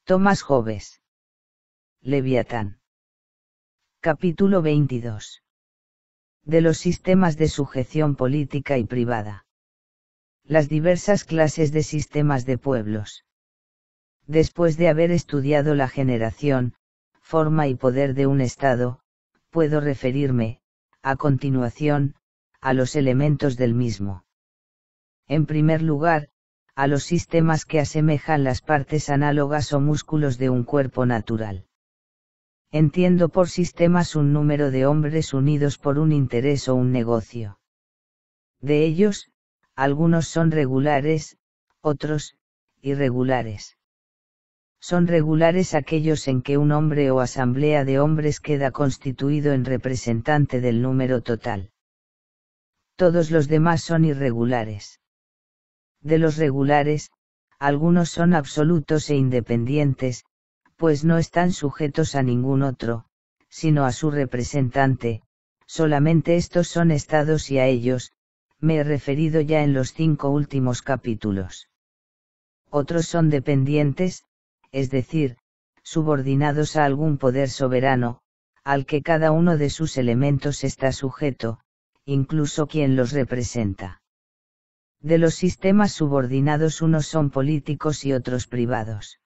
Tomás Hobbes. Leviatán. Capítulo 22. De los sistemas de sujeción política y privada. Las diversas clases de sistemas de pueblos. Después de haber estudiado la generación, forma y poder de un Estado, puedo referirme, a continuación, a los elementos del mismo. En primer lugar, a los sistemas que asemejan las partes análogas o músculos de un cuerpo natural. Entiendo por sistemas un número de hombres unidos por un interés o un negocio. De ellos, algunos son regulares, otros, irregulares. Son regulares aquellos en que un hombre o asamblea de hombres queda constituido en representante del número total. Todos los demás son irregulares. De los regulares, algunos son absolutos e independientes, pues no están sujetos a ningún otro, sino a su representante. Solamente estos son estados y a ellos, me he referido ya en los 5 últimos capítulos. Otros son dependientes, es decir, subordinados a algún poder soberano, al que cada uno de sus elementos está sujeto, incluso quien los representa. De los sistemas subordinados unos son políticos y otros privados.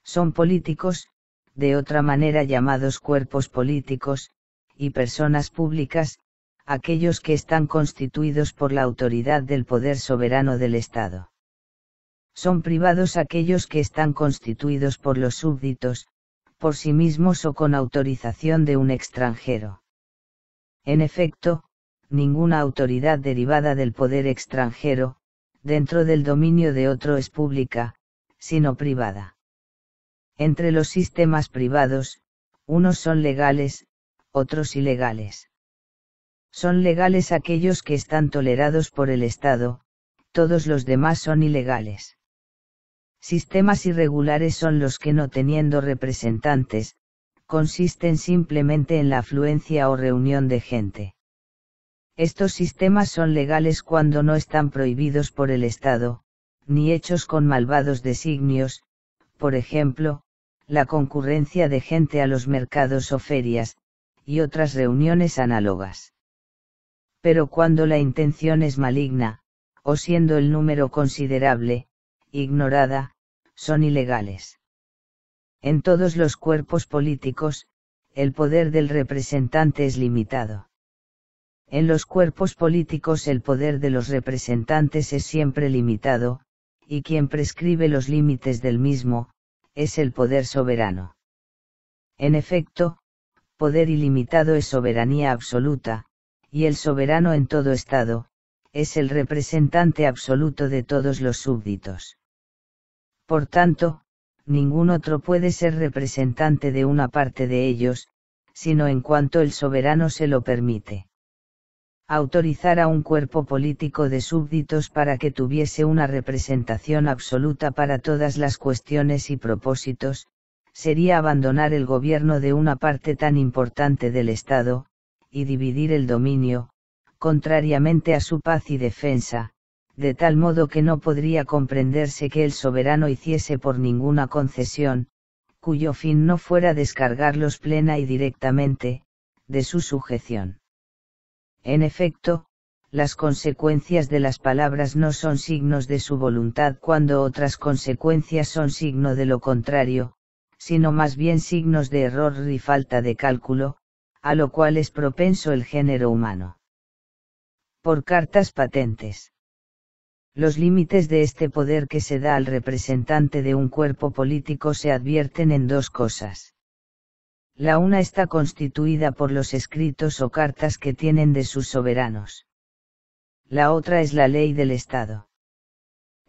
Son políticos, de otra manera llamados cuerpos políticos, y personas públicas, aquellos que están constituidos por la autoridad del poder soberano del Estado. Son privados aquellos que están constituidos por los súbditos, por sí mismos o con autorización de un extranjero. En efecto, ninguna autoridad derivada del poder extranjero, dentro del dominio de otro es pública, sino privada. Entre los sistemas privados, unos son legales, otros ilegales. Son legales aquellos que están tolerados por el Estado, todos los demás son ilegales. Sistemas irregulares son los que no teniendo representantes, consisten simplemente en la afluencia o reunión de gente. Estos sistemas son legales cuando no están prohibidos por el Estado, ni hechos con malvados designios, por ejemplo, la concurrencia de gente a los mercados o ferias, y otras reuniones análogas. Pero cuando la intención es maligna, o siendo el número considerable, ignorada, son ilegales. En todos los cuerpos políticos, el poder del representante es limitado. En los cuerpos políticos el poder de los representantes es siempre limitado, y quien prescribe los límites del mismo, es el poder soberano. En efecto, poder ilimitado es soberanía absoluta, y el soberano en todo estado, es el representante absoluto de todos los súbditos. Por tanto, ningún otro puede ser representante de una parte de ellos, sino en cuanto el soberano se lo permite. Autorizar a un cuerpo político de súbditos para que tuviese una representación absoluta para todas las cuestiones y propósitos, sería abandonar el gobierno de una parte tan importante del Estado, y dividir el dominio, contrariamente a su paz y defensa, de tal modo que no podría comprenderse que el soberano hiciese por ninguna concesión, cuyo fin no fuera descargarlos plena y directamente, de su sujeción. En efecto, las consecuencias de las palabras no son signos de su voluntad cuando otras consecuencias son signo de lo contrario, sino más bien signos de error y falta de cálculo, a lo cual es propenso el género humano. Por cartas patentes. Los límites de este poder que se da al representante de un cuerpo político se advierten en 2 cosas. La una está constituida por los escritos o cartas que tienen de sus soberanos. La otra es la ley del Estado.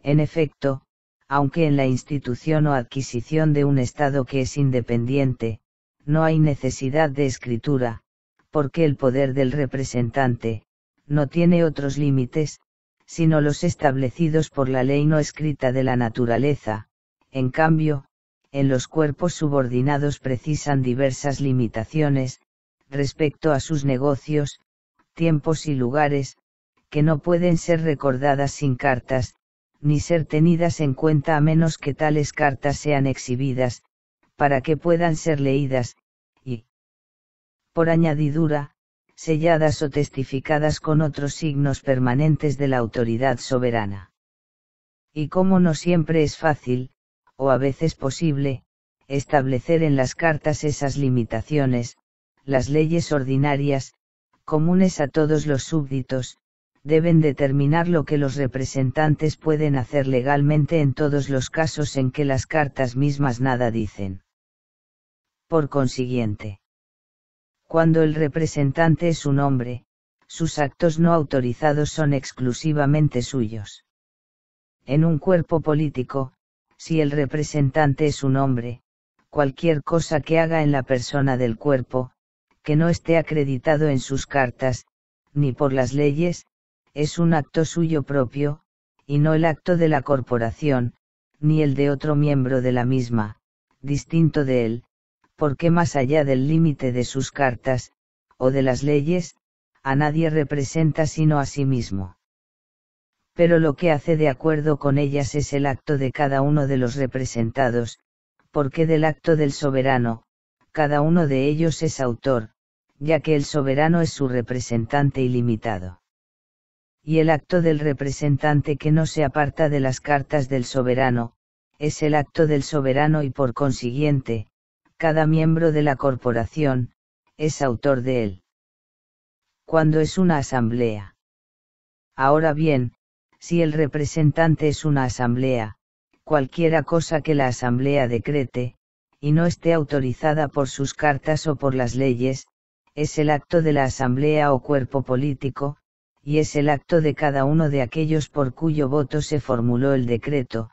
En efecto, aunque en la institución o adquisición de un Estado que es independiente, no hay necesidad de escritura, porque el poder del representante, no tiene otros límites, sino los establecidos por la ley no escrita de la naturaleza. En cambio, en los cuerpos subordinados precisan diversas limitaciones, respecto a sus negocios, tiempos y lugares, que no pueden ser recordadas sin cartas, ni ser tenidas en cuenta a menos que tales cartas sean exhibidas, para que puedan ser leídas, y, por añadidura, selladas o testificadas con otros signos permanentes de la autoridad soberana. Y como no siempre es fácil, o a veces posible, establecer en las cartas esas limitaciones, las leyes ordinarias, comunes a todos los súbditos, deben determinar lo que los representantes pueden hacer legalmente en todos los casos en que las cartas mismas nada dicen. Por consiguiente, cuando el representante es un hombre, sus actos no autorizados son exclusivamente suyos. En un cuerpo político, si el representante es un hombre, cualquier cosa que haga en la persona del cuerpo, que no esté acreditado en sus cartas, ni por las leyes, es un acto suyo propio, y no el acto de la corporación, ni el de otro miembro de la misma, distinto de él, porque más allá del límite de sus cartas, o de las leyes, a nadie representa sino a sí mismo. Pero lo que hace de acuerdo con ellas es el acto de cada uno de los representados, porque del acto del soberano, cada uno de ellos es autor, ya que el soberano es su representante ilimitado. Y el acto del representante que no se aparta de las cartas del soberano, es el acto del soberano y por consiguiente, cada miembro de la corporación, es autor de él. Cuando es una asamblea. Ahora bien, si el representante es una asamblea, cualquiera cosa que la asamblea decrete, y no esté autorizada por sus cartas o por las leyes, es el acto de la asamblea o cuerpo político, y es el acto de cada uno de aquellos por cuyo voto se formuló el decreto,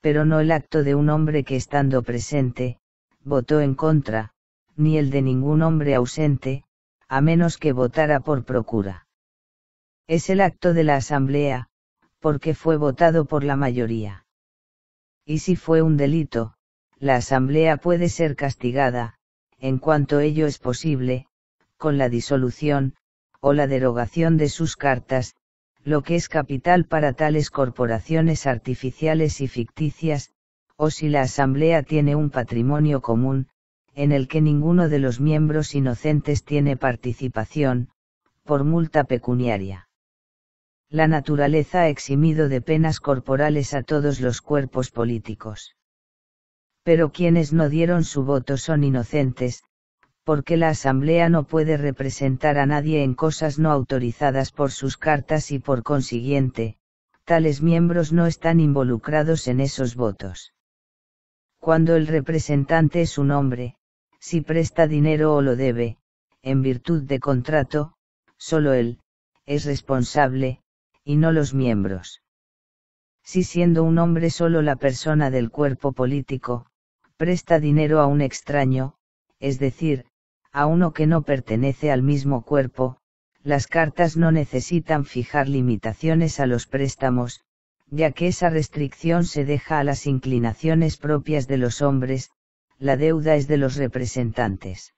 pero no el acto de un hombre que estando presente, votó en contra, ni el de ningún hombre ausente, a menos que votara por procura. Es el acto de la asamblea, porque fue votado por la mayoría. Y si fue un delito, la asamblea puede ser castigada, en cuanto ello es posible, con la disolución, o la derogación de sus cartas, lo que es capital para tales corporaciones artificiales y ficticias, o si la asamblea tiene un patrimonio común, en el que ninguno de los miembros inocentes tiene participación, por multa pecuniaria. La naturaleza ha eximido de penas corporales a todos los cuerpos políticos. Pero quienes no dieron su voto son inocentes, porque la asamblea no puede representar a nadie en cosas no autorizadas por sus cartas y por consiguiente, tales miembros no están involucrados en esos votos. Cuando el representante es un hombre, si presta dinero o lo debe, en virtud de contrato, solo él, es responsable, y no los miembros. Si siendo un hombre solo la persona del cuerpo político, presta dinero a un extraño, es decir, a uno que no pertenece al mismo cuerpo, las cartas no necesitan fijar limitaciones a los préstamos, ya que esa restricción se deja a las inclinaciones propias de los hombres, la deuda es de los representantes.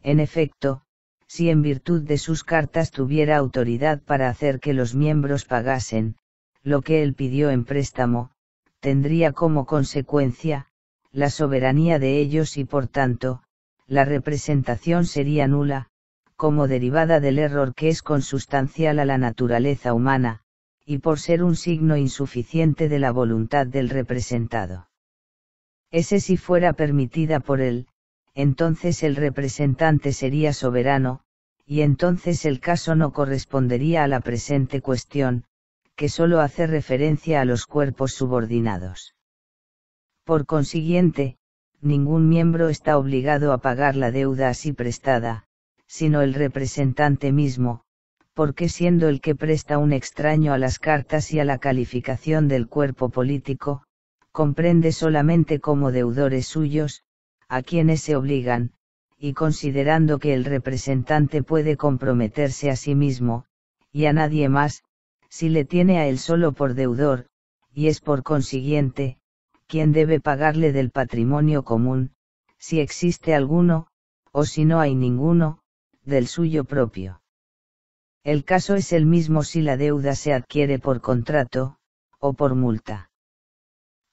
En efecto, si en virtud de sus cartas tuviera autoridad para hacer que los miembros pagasen, lo que él pidió en préstamo, tendría como consecuencia, la soberanía de ellos y por tanto, la representación sería nula, como derivada del error que es consustancial a la naturaleza humana, y por ser un signo insuficiente de la voluntad del representado. Ese si fuera permitida por él, entonces el representante sería soberano, y entonces el caso no correspondería a la presente cuestión, que solo hace referencia a los cuerpos subordinados. Por consiguiente, ningún miembro está obligado a pagar la deuda así prestada, sino el representante mismo, porque siendo el que presta un extraño a las cartas y a la calificación del cuerpo político, comprende solamente como deudores suyos, a quienes se obligan, y considerando que el representante puede comprometerse a sí mismo, y a nadie más, si le tiene a él solo por deudor, y es por consiguiente, quien debe pagarle del patrimonio común, si existe alguno, o si no hay ninguno, del suyo propio. El caso es el mismo si la deuda se adquiere por contrato, o por multa.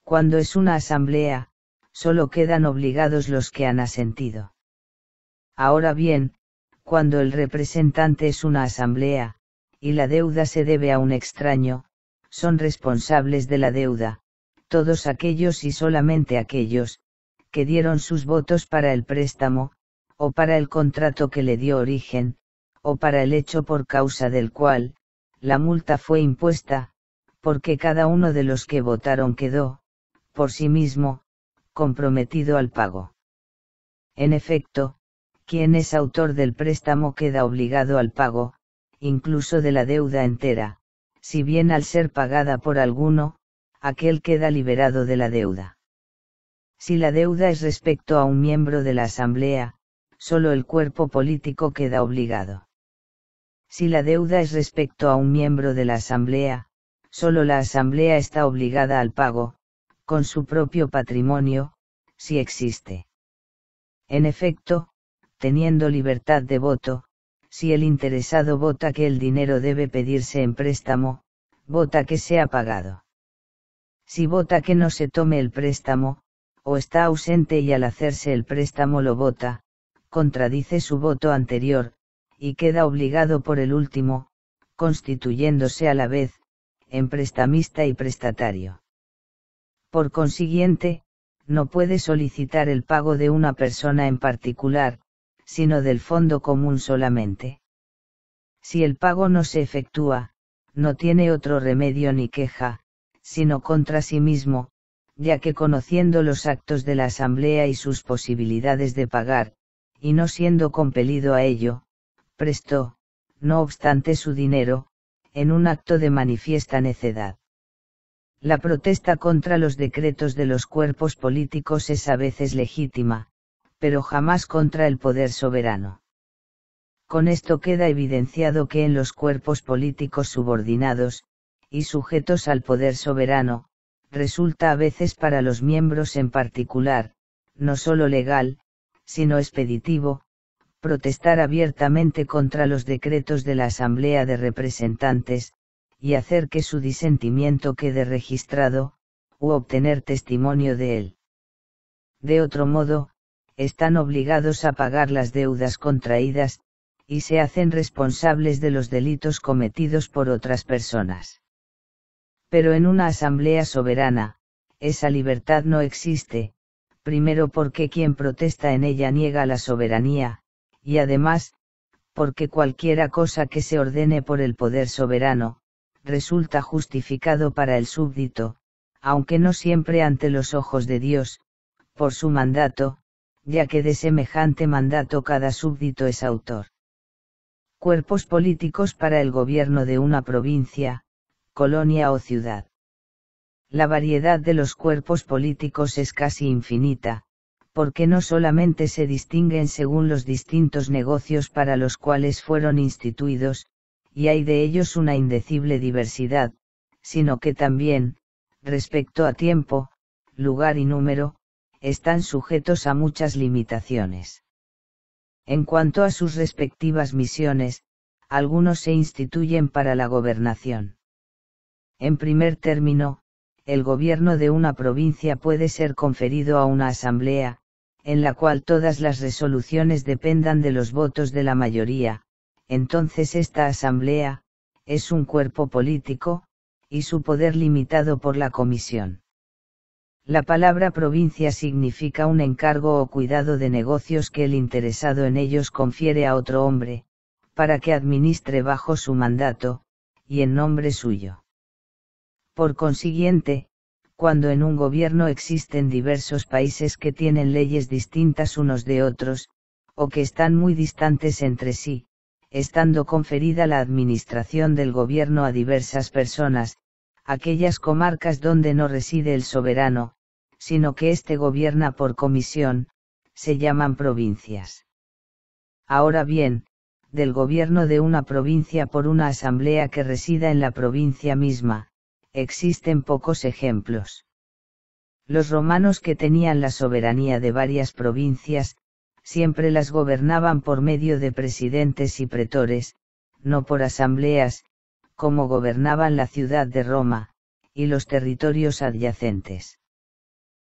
Cuando es una asamblea, solo quedan obligados los que han asentido. Ahora bien, cuando el representante es una asamblea, y la deuda se debe a un extraño, son responsables de la deuda, todos aquellos y solamente aquellos, que dieron sus votos para el préstamo, o para el contrato que le dio origen, o para el hecho por causa del cual, la multa fue impuesta, porque cada uno de los que votaron quedó, por sí mismo, comprometido al pago. En efecto, quien es autor del préstamo queda obligado al pago, incluso de la deuda entera, si bien al ser pagada por alguno, aquel queda liberado de la deuda. Si la deuda es respecto a un miembro de la asamblea, solo el cuerpo político queda obligado. Si la deuda es respecto a un miembro de la asamblea, solo la asamblea está obligada al pago, con su propio patrimonio, si existe. En efecto, teniendo libertad de voto, si el interesado vota que el dinero debe pedirse en préstamo, vota que sea pagado. Si vota que no se tome el préstamo, o está ausente y al hacerse el préstamo lo vota, contradice su voto anterior, y queda obligado por el último, constituyéndose a la vez, en prestamista y prestatario. Por consiguiente, no puede solicitar el pago de una persona en particular, sino del fondo común solamente. Si el pago no se efectúa, no tiene otro remedio ni queja, sino contra sí mismo, ya que conociendo los actos de la asamblea y sus posibilidades de pagar, y no siendo compelido a ello, prestó, no obstante su dinero, en un acto de manifiesta necedad. La protesta contra los decretos de los cuerpos políticos es a veces legítima, pero jamás contra el poder soberano. Con esto queda evidenciado que en los cuerpos políticos subordinados, y sujetos al poder soberano, resulta a veces para los miembros en particular, no solo legal, sino expeditivo, protestar abiertamente contra los decretos de la Asamblea de Representantes, y hacer que su disentimiento quede registrado, u obtener testimonio de él. De otro modo, están obligados a pagar las deudas contraídas, y se hacen responsables de los delitos cometidos por otras personas. Pero en una asamblea soberana, esa libertad no existe, primero porque quien protesta en ella niega la soberanía, y además, porque cualquiera cosa que se ordene por el poder soberano, resulta justificado para el súbdito, aunque no siempre ante los ojos de Dios, por su mandato, ya que de semejante mandato cada súbdito es autor. Cuerpos políticos para el gobierno de una provincia, colonia o ciudad. La variedad de los cuerpos políticos es casi infinita, porque no solamente se distinguen según los distintos negocios para los cuales fueron instituidos, y hay de ellos una indecible diversidad, sino que también, respecto a tiempo, lugar y número, están sujetos a muchas limitaciones. En cuanto a sus respectivas misiones, algunos se instituyen para la gobernación. En primer término, el gobierno de una provincia puede ser conferido a una asamblea, en la cual todas las resoluciones dependan de los votos de la mayoría. Entonces esta asamblea, es un cuerpo político, y su poder limitado por la comisión. La palabra provincia significa un encargo o cuidado de negocios que el interesado en ellos confiere a otro hombre, para que administre bajo su mandato, y en nombre suyo. Por consiguiente, cuando en un gobierno existen diversos países que tienen leyes distintas unos de otros, o que están muy distantes entre sí, estando conferida la administración del gobierno a diversas personas, aquellas comarcas donde no reside el soberano, sino que éste gobierna por comisión, se llaman provincias. Ahora bien, del gobierno de una provincia por una asamblea que resida en la provincia misma, existen pocos ejemplos. Los romanos que tenían la soberanía de varias provincias, siempre las gobernaban por medio de presidentes y pretores, no por asambleas, como gobernaban la ciudad de Roma, y los territorios adyacentes.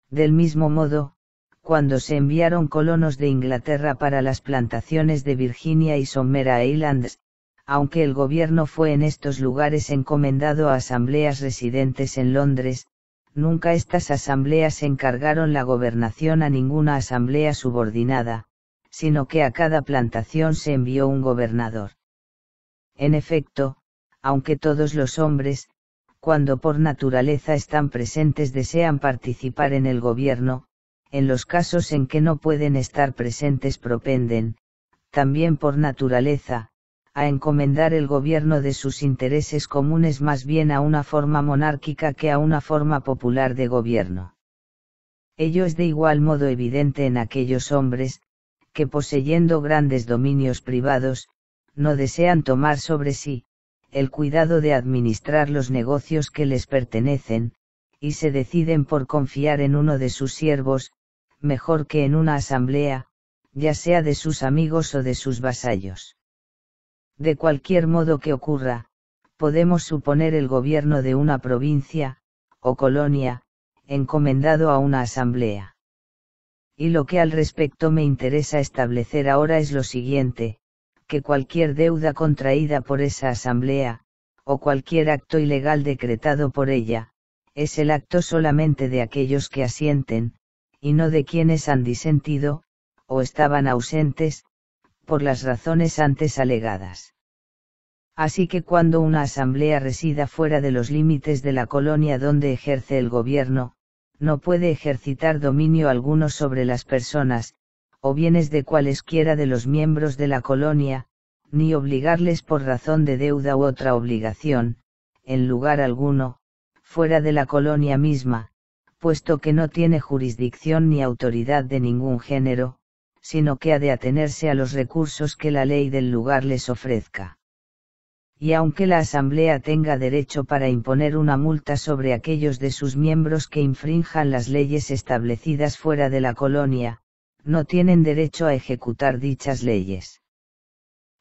Del mismo modo, cuando se enviaron colonos de Inglaterra para las plantaciones de Virginia y Somera Islands, aunque el gobierno fue en estos lugares encomendado a asambleas residentes en Londres, nunca estas asambleas encargaron la gobernación a ninguna asamblea subordinada, sino que a cada plantación se envió un gobernador. En efecto, aunque todos los hombres, cuando por naturaleza están presentes desean participar en el gobierno, en los casos en que no pueden estar presentes propenden, también por naturaleza, a encomendar el gobierno de sus intereses comunes más bien a una forma monárquica que a una forma popular de gobierno. Ello es de igual modo evidente en aquellos hombres, que poseyendo grandes dominios privados, no desean tomar sobre sí, el cuidado de administrar los negocios que les pertenecen, y se deciden por confiar en uno de sus siervos, mejor que en una asamblea, ya sea de sus amigos o de sus vasallos. De cualquier modo que ocurra, podemos suponer el gobierno de una provincia, o colonia, encomendado a una asamblea. Y lo que al respecto me interesa establecer ahora es lo siguiente, que cualquier deuda contraída por esa asamblea, o cualquier acto ilegal decretado por ella, es el acto solamente de aquellos que asienten, y no de quienes han disentido, o estaban ausentes, por las razones antes alegadas. Así que cuando una asamblea resida fuera de los límites de la colonia donde ejerce el gobierno, no puede ejercitar dominio alguno sobre las personas, o bienes de cualesquiera de los miembros de la colonia, ni obligarles por razón de deuda u otra obligación, en lugar alguno, fuera de la colonia misma, puesto que no tiene jurisdicción ni autoridad de ningún género, sino que ha de atenerse a los recursos que la ley del lugar les ofrezca. Y aunque la asamblea tenga derecho para imponer una multa sobre aquellos de sus miembros que infrinjan las leyes establecidas fuera de la colonia, no tienen derecho a ejecutar dichas leyes.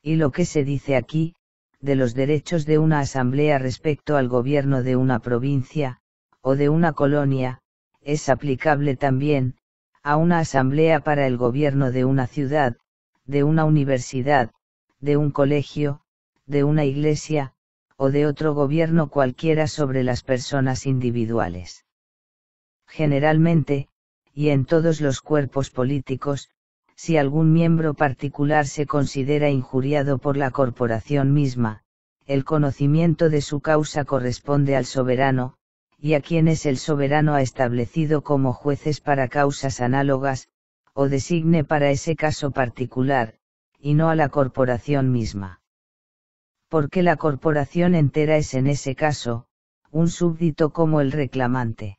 Y lo que se dice aquí, de los derechos de una asamblea respecto al gobierno de una provincia, o de una colonia, es aplicable también, a una asamblea para el gobierno de una ciudad, de una universidad, de un colegio, de una iglesia, o de otro gobierno cualquiera sobre las personas individuales. Generalmente, y en todos los cuerpos políticos, si algún miembro particular se considera injuriado por la corporación misma, el conocimiento de su causa corresponde al soberano, y a quienes el soberano ha establecido como jueces para causas análogas, o designe para ese caso particular, y no a la corporación misma. Porque la corporación entera es en ese caso, un súbdito como el reclamante.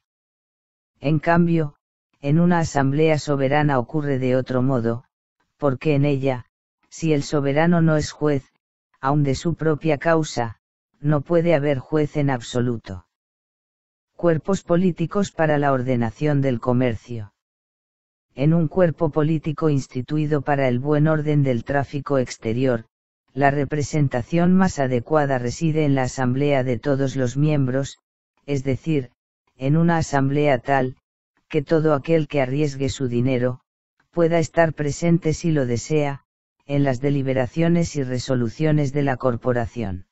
En cambio, en una asamblea soberana ocurre de otro modo, porque en ella, si el soberano no es juez, aun de su propia causa, no puede haber juez en absoluto. Cuerpos políticos para la ordenación del comercio. En un cuerpo político instituido para el buen orden del tráfico exterior, la representación más adecuada reside en la asamblea de todos los miembros, es decir, en una asamblea tal, que todo aquel que arriesgue su dinero, pueda estar presente si lo desea, en las deliberaciones y resoluciones de la corporación.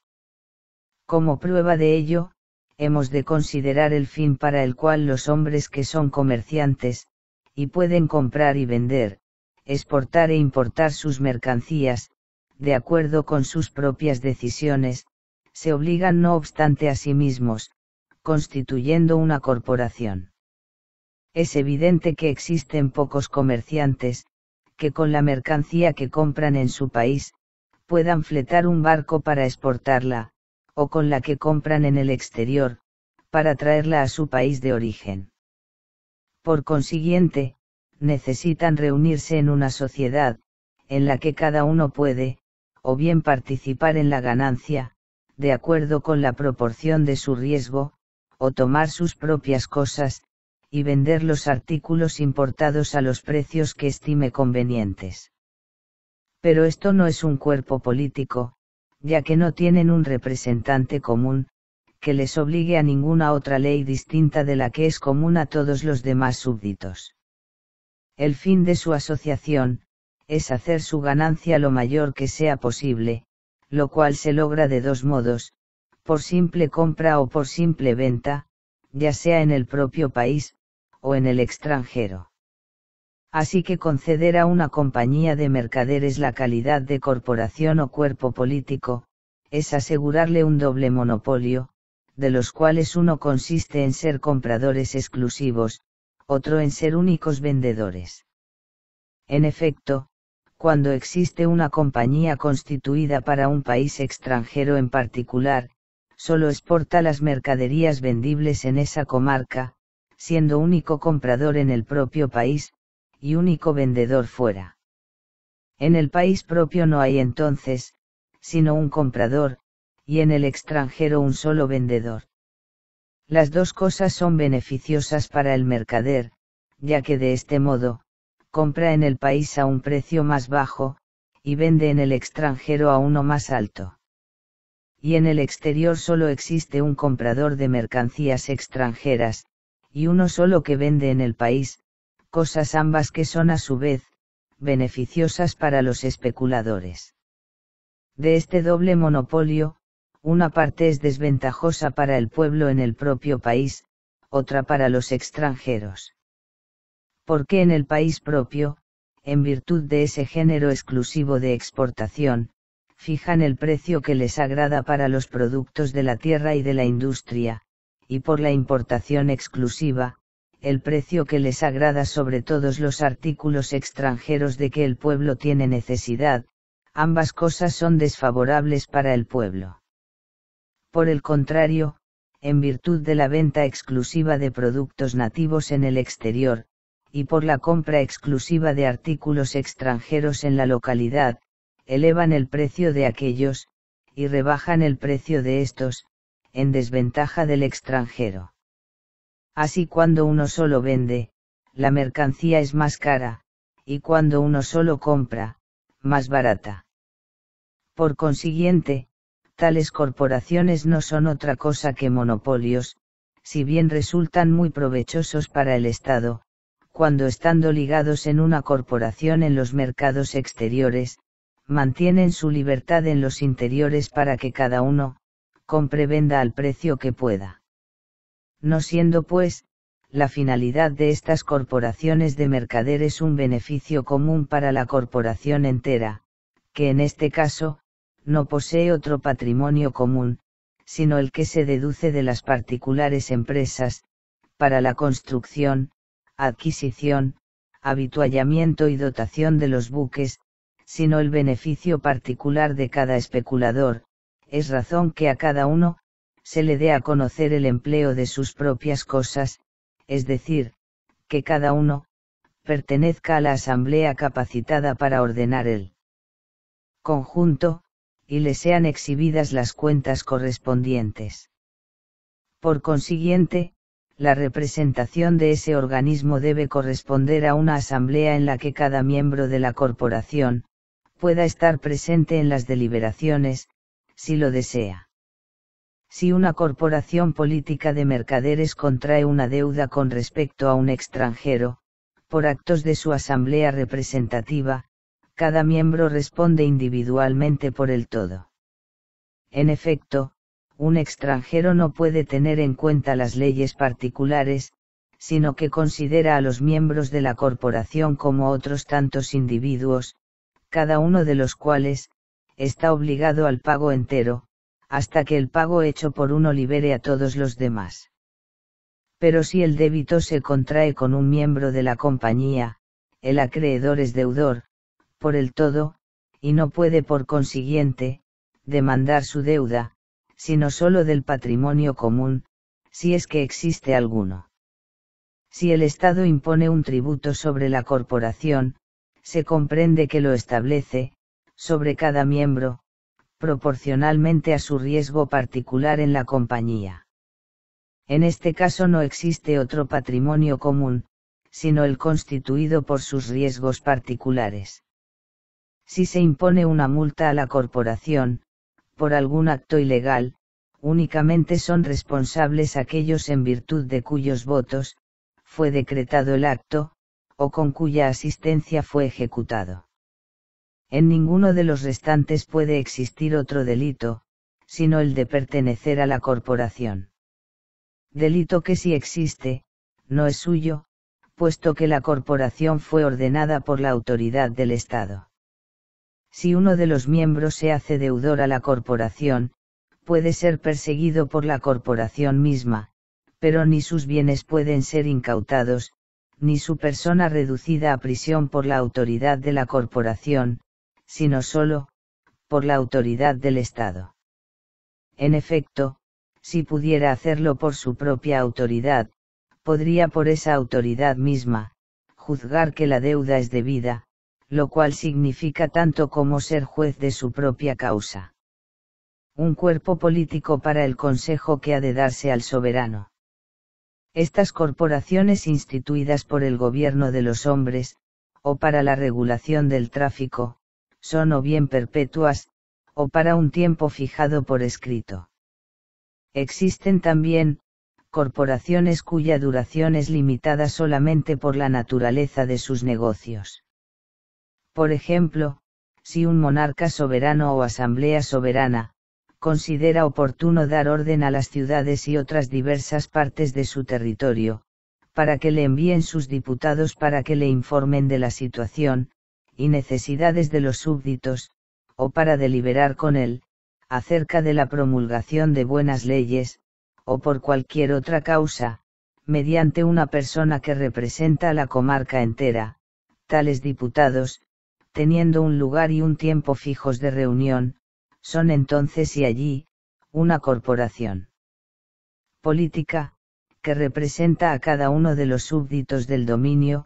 Como prueba de ello, hemos de considerar el fin para el cual los hombres que son comerciantes, y pueden comprar y vender, exportar e importar sus mercancías, de acuerdo con sus propias decisiones, se obligan no obstante a sí mismos, constituyendo una corporación. Es evidente que existen pocos comerciantes, que con la mercancía que compran en su país, puedan fletar un barco para exportarla, o con la que compran en el exterior, para traerla a su país de origen. Por consiguiente, necesitan reunirse en una sociedad, en la que cada uno puede, o bien participar en la ganancia, de acuerdo con la proporción de su riesgo, o tomar sus propias cosas, y vender los artículos importados a los precios que estime convenientes. Pero esto no es un cuerpo político, ya que no tienen un representante común, que les obligue a ninguna otra ley distinta de la que es común a todos los demás súbditos. El fin de su asociación, es hacer su ganancia lo mayor que sea posible, lo cual se logra de dos modos, por simple compra o por simple venta, ya sea en el propio país, o en el extranjero. Así que conceder a una compañía de mercaderes la calidad de corporación o cuerpo político, es asegurarle un doble monopolio, de los cuales uno consiste en ser compradores exclusivos, otro en ser únicos vendedores. En efecto, cuando existe una compañía constituida para un país extranjero en particular, solo exporta las mercaderías vendibles en esa comarca, siendo único comprador en el propio país, y único vendedor fuera. En el país propio no hay entonces, sino un comprador, y en el extranjero un solo vendedor. Las dos cosas son beneficiosas para el mercader, ya que de este modo, compra en el país a un precio más bajo, y vende en el extranjero a uno más alto. Y en el exterior solo existe un comprador de mercancías extranjeras, y uno solo que vende en el país, cosas ambas que son a su vez, beneficiosas para los especuladores. De este doble monopolio, una parte es desventajosa para el pueblo en el propio país, otra para los extranjeros. Porque en el país propio, en virtud de ese género exclusivo de exportación, fijan el precio que les agrada para los productos de la tierra y de la industria, y por la importación exclusiva, el precio que les agrada sobre todos los artículos extranjeros de que el pueblo tiene necesidad, ambas cosas son desfavorables para el pueblo. Por el contrario, en virtud de la venta exclusiva de productos nativos en el exterior, y por la compra exclusiva de artículos extranjeros en la localidad, elevan el precio de aquellos, y rebajan el precio de estos, en desventaja del extranjero. Así cuando uno solo vende, la mercancía es más cara, y cuando uno solo compra, más barata. Por consiguiente, tales corporaciones no son otra cosa que monopolios, si bien resultan muy provechosos para el Estado, cuando estando ligados en una corporación en los mercados exteriores, mantienen su libertad en los interiores para que cada uno, compre-venda al precio que pueda. No siendo pues, la finalidad de estas corporaciones de mercaderes un beneficio común para la corporación entera, que en este caso, no posee otro patrimonio común, sino el que se deduce de las particulares empresas, para la construcción, adquisición, habituallamiento y dotación de los buques, sino el beneficio particular de cada especulador, es razón que a cada uno, se le dé a conocer el empleo de sus propias cosas, es decir, que cada uno, pertenezca a la asamblea capacitada para ordenar el conjunto, y le sean exhibidas las cuentas correspondientes. Por consiguiente, la representación de ese organismo debe corresponder a una asamblea en la que cada miembro de la corporación, pueda estar presente en las deliberaciones, si lo desea. Si una corporación política de mercaderes contrae una deuda con respecto a un extranjero, por actos de su asamblea representativa, cada miembro responde individualmente por el todo. En efecto, un extranjero no puede tener en cuenta las leyes particulares, sino que considera a los miembros de la corporación como otros tantos individuos, cada uno de los cuales, está obligado al pago entero, hasta que el pago hecho por uno libere a todos los demás. Pero si el débito se contrae con un miembro de la compañía, el acreedor es deudor, por el todo, y no puede por consiguiente, demandar su deuda, sino solo del patrimonio común, si es que existe alguno. Si el Estado impone un tributo sobre la corporación, se comprende que lo establece, sobre cada miembro, proporcionalmente a su riesgo particular en la compañía. En este caso no existe otro patrimonio común, sino el constituido por sus riesgos particulares. Si se impone una multa a la corporación, por algún acto ilegal, únicamente son responsables aquellos en virtud de cuyos votos fue decretado el acto, o con cuya asistencia fue ejecutado. En ninguno de los restantes puede existir otro delito, sino el de pertenecer a la corporación. Delito que si existe, no es suyo, puesto que la corporación fue ordenada por la autoridad del Estado. Si uno de los miembros se hace deudor a la corporación, puede ser perseguido por la corporación misma, pero ni sus bienes pueden ser incautados, ni su persona reducida a prisión por la autoridad de la corporación, sino solo, por la autoridad del Estado. En efecto, si pudiera hacerlo por su propia autoridad, podría por esa autoridad misma, juzgar que la deuda es debida, lo cual significa tanto como ser juez de su propia causa. Un cuerpo político para el consejo que ha de darse al soberano. Estas corporaciones instituidas por el gobierno de los hombres, o para la regulación del tráfico, son o bien perpetuas, o para un tiempo fijado por escrito. Existen también, corporaciones cuya duración es limitada solamente por la naturaleza de sus negocios. Por ejemplo, si un monarca soberano o asamblea soberana, considera oportuno dar orden a las ciudades y otras diversas partes de su territorio, para que le envíen sus diputados para que le informen de la situación y necesidades de los súbditos, o para deliberar con él, acerca de la promulgación de buenas leyes, o por cualquier otra causa, mediante una persona que representa a la comarca entera, tales diputados, teniendo un lugar y un tiempo fijos de reunión, son entonces y allí, una corporación política, que representa a cada uno de los súbditos del dominio,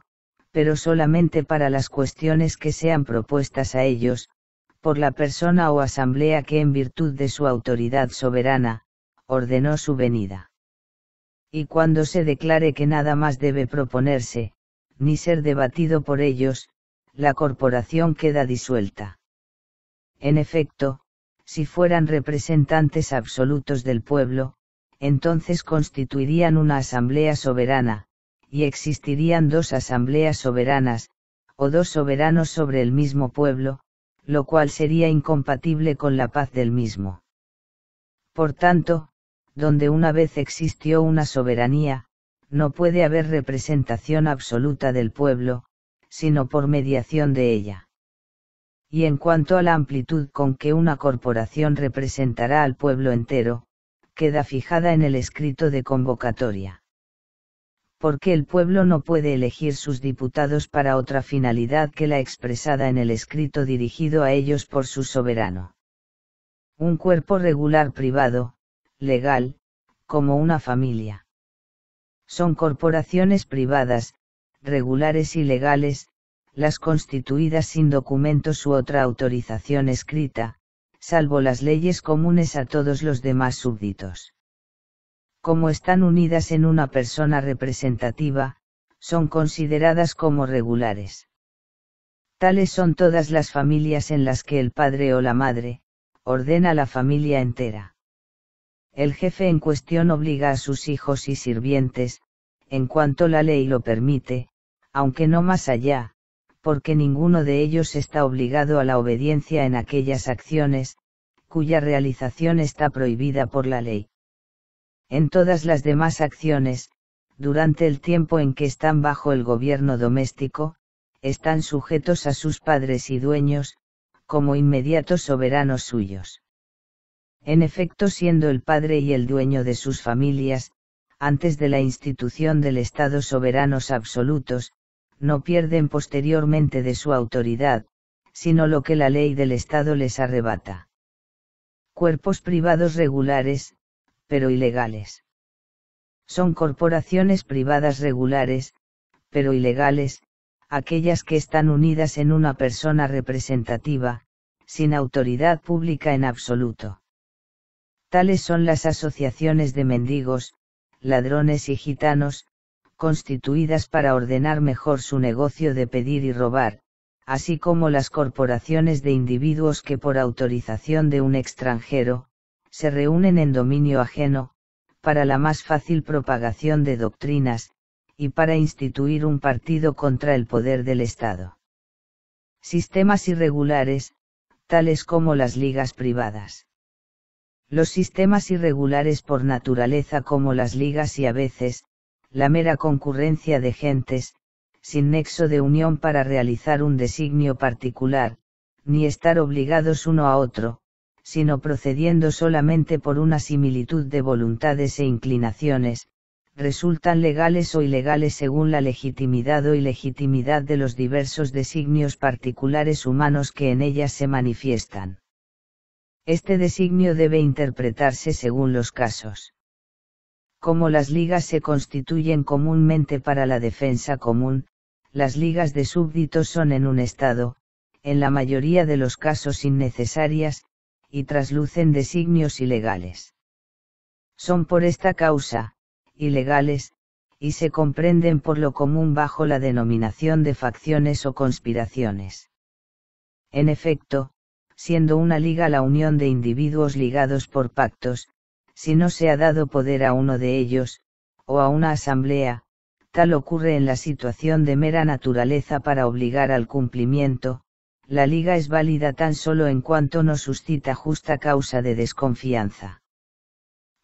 pero solamente para las cuestiones que sean propuestas a ellos, por la persona o asamblea que en virtud de su autoridad soberana, ordenó su venida. Y cuando se declare que nada más debe proponerse, ni ser debatido por ellos, la corporación queda disuelta. En efecto, si fueran representantes absolutos del pueblo, entonces constituirían una asamblea soberana, y existirían dos asambleas soberanas, o dos soberanos sobre el mismo pueblo, lo cual sería incompatible con la paz del mismo. Por tanto, donde una vez existió una soberanía, no puede haber representación absoluta del pueblo, sino por mediación de ella. Y en cuanto a la amplitud con que una corporación representará al pueblo entero, queda fijada en el escrito de convocatoria. Porque el pueblo no puede elegir sus diputados para otra finalidad que la expresada en el escrito dirigido a ellos por su soberano. Un cuerpo regular privado, legal, como una familia. Son corporaciones privadas, regulares y legales, las constituidas sin documentos u otra autorización escrita, salvo las leyes comunes a todos los demás súbditos. Como están unidas en una persona representativa, son consideradas como regulares. Tales son todas las familias en las que el padre o la madre, ordena la familia entera. El jefe en cuestión obliga a sus hijos y sirvientes, en cuanto la ley lo permite, aunque no más allá, porque ninguno de ellos está obligado a la obediencia en aquellas acciones, cuya realización está prohibida por la ley. En todas las demás acciones, durante el tiempo en que están bajo el gobierno doméstico, están sujetos a sus padres y dueños, como inmediatos soberanos suyos. En efecto, siendo el padre y el dueño de sus familias, antes de la institución del Estado soberanos absolutos, no pierden posteriormente de su autoridad, sino lo que la ley del Estado les arrebata. Cuerpos privados regulares, pero ilegales. Son corporaciones privadas regulares, pero ilegales, aquellas que están unidas en una persona representativa, sin autoridad pública en absoluto. Tales son las asociaciones de mendigos, ladrones y gitanos, constituidas para ordenar mejor su negocio de pedir y robar, así como las corporaciones de individuos que por autorización de un extranjero, se reúnen en dominio ajeno, para la más fácil propagación de doctrinas, y para instituir un partido contra el poder del Estado. Sistemas irregulares, tales como las ligas privadas. Los sistemas irregulares por naturaleza como las ligas y a veces, la mera concurrencia de gentes, sin nexo de unión para realizar un designio particular, ni estar obligados uno a otro, sino procediendo solamente por una similitud de voluntades e inclinaciones, resultan legales o ilegales según la legitimidad o ilegitimidad de los diversos designios particulares humanos que en ellas se manifiestan. Este designio debe interpretarse según los casos. Como las ligas se constituyen comúnmente para la defensa común, las ligas de súbditos son en un Estado, en la mayoría de los casos innecesarias, y traslucen designios ilegales. Son por esta causa, ilegales, y se comprenden por lo común bajo la denominación de facciones o conspiraciones. En efecto, siendo una liga la unión de individuos ligados por pactos, si no se ha dado poder a uno de ellos, o a una asamblea, tal ocurre en la situación de mera naturaleza para obligar al cumplimiento, la liga es válida tan solo en cuanto no suscita justa causa de desconfianza.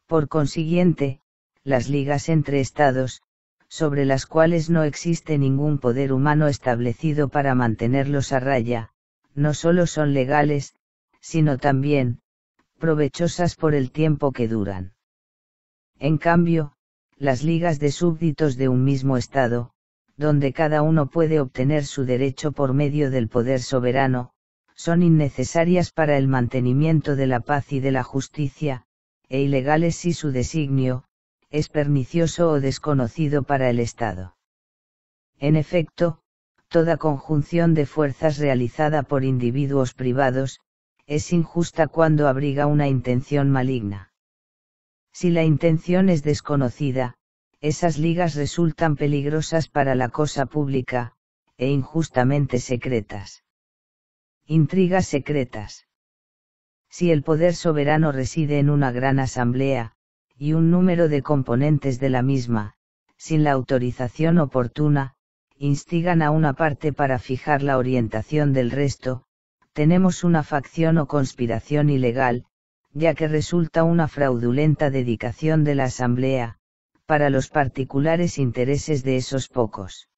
Por consiguiente, las ligas entre estados, sobre las cuales no existe ningún poder humano establecido para mantenerlos a raya, no solo son legales, sino también, provechosas por el tiempo que duran. En cambio, las ligas de súbditos de un mismo estado, donde cada uno puede obtener su derecho por medio del poder soberano, son innecesarias para el mantenimiento de la paz y de la justicia, e ilegales si su designio, es pernicioso o desconocido para el Estado. En efecto, toda conjunción de fuerzas realizada por individuos privados, es injusta cuando abriga una intención maligna. Si la intención es desconocida, esas ligas resultan peligrosas para la cosa pública, e injustamente secretas. Intrigas secretas. Si el poder soberano reside en una gran asamblea, y un número de componentes de la misma, sin la autorización oportuna, instigan a una parte para fijar la orientación del resto, tenemos una facción o conspiración ilegal, ya que resulta una fraudulenta dedicación de la asamblea, para los particulares intereses de esos pocos.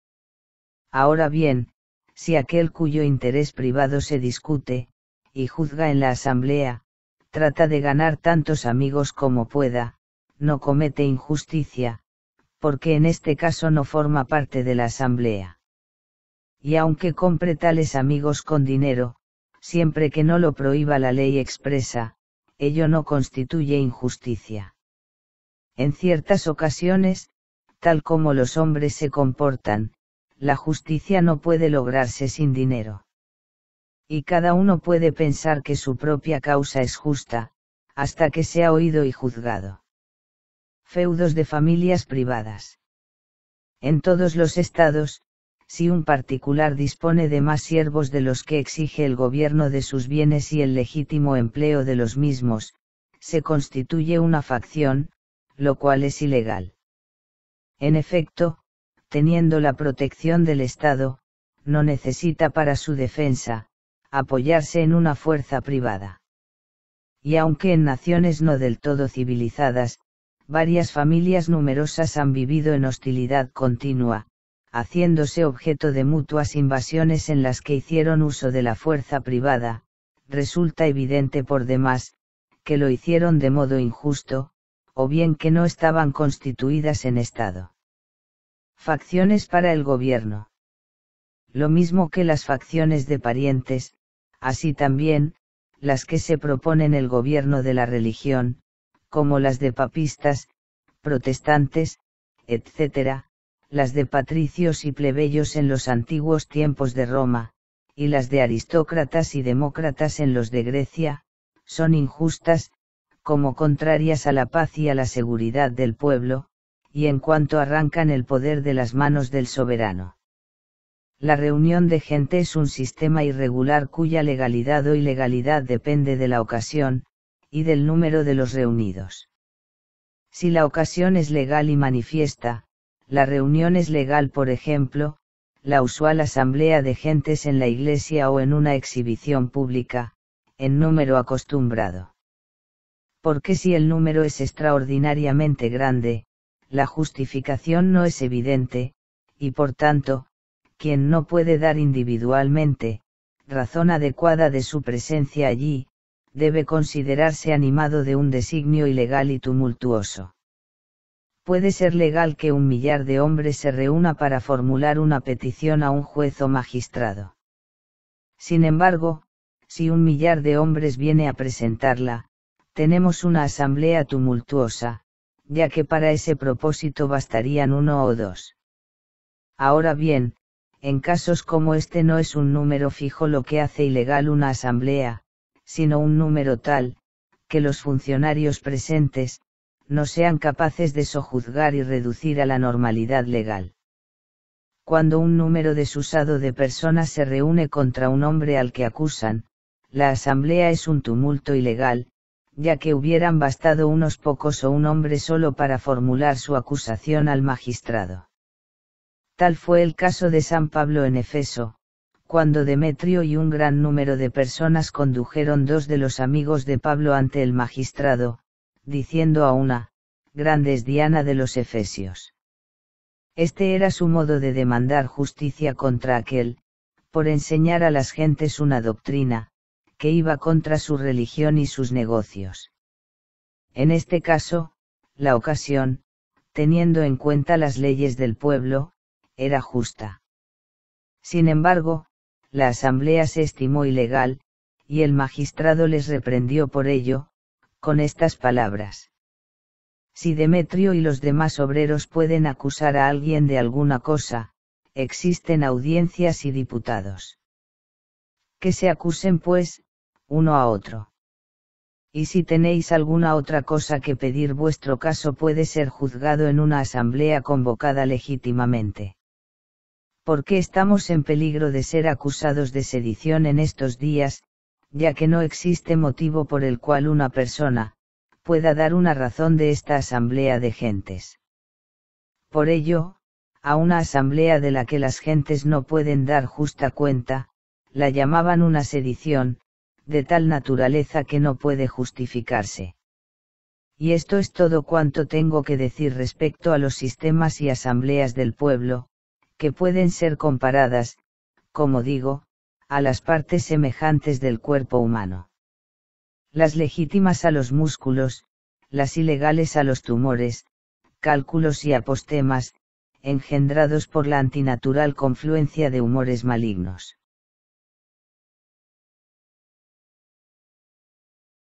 Ahora bien, si aquel cuyo interés privado se discute, y juzga en la asamblea, trata de ganar tantos amigos como pueda, no comete injusticia, porque en este caso no forma parte de la asamblea. Y aunque compre tales amigos con dinero, siempre que no lo prohíba la ley expresa, ello no constituye injusticia. En ciertas ocasiones, tal como los hombres se comportan, la justicia no puede lograrse sin dinero. Y cada uno puede pensar que su propia causa es justa, hasta que sea oído y juzgado. Feudos de familias privadas. En todos los estados, si un particular dispone de más siervos de los que exige el gobierno de sus bienes y el legítimo empleo de los mismos, se constituye una facción, lo cual es ilegal. En efecto, teniendo la protección del Estado, no necesita para su defensa, apoyarse en una fuerza privada. Y aunque en naciones no del todo civilizadas, varias familias numerosas han vivido en hostilidad continua, haciéndose objeto de mutuas invasiones en las que hicieron uso de la fuerza privada, resulta evidente por demás, que lo hicieron de modo injusto, o bien que no estaban constituidas en Estado. Facciones para el gobierno. Lo mismo que las facciones de parientes, así también, las que se proponen el gobierno de la religión, como las de papistas, protestantes, etc., las de patricios y plebeyos en los antiguos tiempos de Roma, y las de aristócratas y demócratas en los de Grecia, son injustas, como contrarias a la paz y a la seguridad del pueblo, y en cuanto arrancan el poder de las manos del soberano. La reunión de gente es un sistema irregular cuya legalidad o ilegalidad depende de la ocasión, y del número de los reunidos. Si la ocasión es legal y manifiesta, la reunión es legal, por ejemplo, la usual asamblea de gentes en la iglesia o en una exhibición pública, en número acostumbrado. Porque si el número es extraordinariamente grande, la justificación no es evidente, y por tanto, quien no puede dar individualmente razón adecuada de su presencia allí, debe considerarse animado de un designio ilegal y tumultuoso. Puede ser legal que 1 millar de hombres se reúna para formular una petición a un juez o magistrado. Sin embargo, si 1 millar de hombres viene a presentarla, tenemos una asamblea tumultuosa, ya que para ese propósito bastarían 1 o 2. Ahora bien, en casos como este no es un número fijo lo que hace ilegal una asamblea, sino un número tal, que los funcionarios presentes, no sean capaces de sojuzgar y reducir a la normalidad legal. Cuando un número desusado de personas se reúne contra un hombre al que acusan, la asamblea es un tumulto ilegal, ya que hubieran bastado unos pocos o un hombre solo para formular su acusación al magistrado. Tal fue el caso de San Pablo en Efeso, cuando Demetrio y un gran número de personas condujeron 2 de los amigos de Pablo ante el magistrado, diciendo a una, grande es Diana de los Efesios. Este era su modo de demandar justicia contra aquel, por enseñar a las gentes una doctrina, que iba contra su religión y sus negocios. En este caso, la ocasión, teniendo en cuenta las leyes del pueblo, era justa. Sin embargo, la asamblea se estimó ilegal, y el magistrado les reprendió por ello, con estas palabras. Si Demetrio y los demás obreros pueden acusar a alguien de alguna cosa, existen audiencias y diputados. Que se acusen pues, uno a otro. Y si tenéis alguna otra cosa que pedir, vuestro caso puede ser juzgado en una asamblea convocada legítimamente. Porque estamos en peligro de ser acusados de sedición en estos días, ya que no existe motivo por el cual una persona pueda dar una razón de esta asamblea de gentes. Por ello, a una asamblea de la que las gentes no pueden dar justa cuenta, la llamaban una sedición, de tal naturaleza que no puede justificarse. Y esto es todo cuanto tengo que decir respecto a los sistemas y asambleas del pueblo, que pueden ser comparadas, como digo, a las partes semejantes del cuerpo humano. Las legítimas a los músculos, las ilegales a los tumores, cálculos y apostemas, engendrados por la antinatural confluencia de humores malignos.